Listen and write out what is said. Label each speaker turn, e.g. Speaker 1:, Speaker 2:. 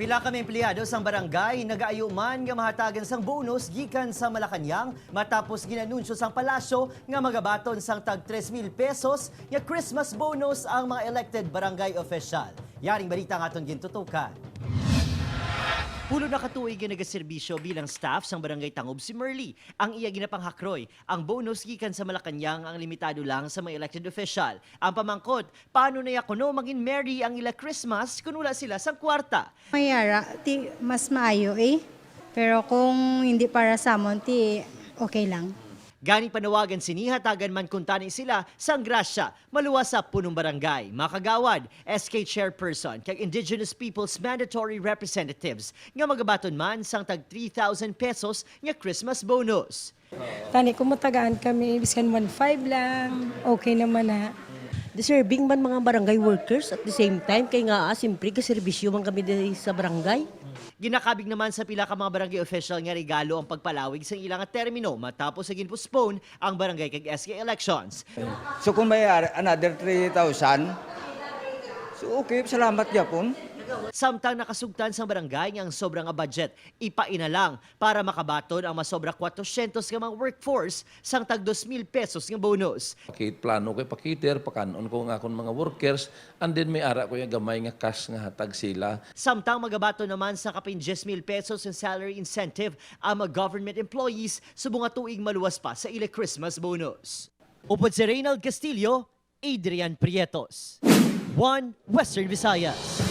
Speaker 1: Pila kami empleyado sang barangay nagaayuman nga mahatagan sang bonus gikan sa Malacañang matapos ginanunsyo sang palasyo nga magabaton sang tag 3,000 pesos nga Christmas bonus ang mga elected barangay official. Yaring balita nga aton gintutukan. Pulo na katuig nga nagaserbisyo bilang staff sang barangay Tangob si Merly. Ang iya ginapanghakroy, ang bonus gikan sa Malacañang ang limitado lang sa mga elected official. Ang pamangkot, paano na yakuno maging merry ang ila Christmas kung wala sila sang kwarta?
Speaker 2: Mayara, ti mas maayo eh. Pero kung hindi para sa amon, ti okay lang.
Speaker 1: Gani panawagan sinihatagan man kuntani sila sang grasya maluwas sa punong barangay. Makagawad, SK Chairperson kag Indigenous Peoples Mandatory Representatives nga magabaton man sang tag 3,000 pesos nga Christmas bonus.
Speaker 3: Tani kumatagaan kami, biskan 1.5 lang, okay naman na.
Speaker 4: Deserving man mga barangay workers at the same time kay nga simpre kaserbisyo man kami diri sa barangay.
Speaker 1: Ginakabig naman sa pila ka mga barangay official nga regalo ang pagpalawig sa ilang termino matapos sa ginpostpone ang barangay kag SK elections.
Speaker 5: So kung may another 3,000, so okay, salamat yapon.
Speaker 1: Samtang nakasugtan sa barangay nga ang sobrang nga budget, ipaina lang para makabaton ang masobra 400 nga mga workforce sang tag 2,000 pesos nga bonus.
Speaker 6: Plano ko pakiter, pakanon ko nga akong mga workers, and then may ara ko yung gamay nga cash nga hatag sila.
Speaker 1: Samtang magabato naman sa kapin 10,000 pesos in salary incentive ang mga government employees subong nga tuig maluwas pa sa ila Christmas bonus. Upod si Reynald Castillo, Adrian Prietos. 1 Western Visayas.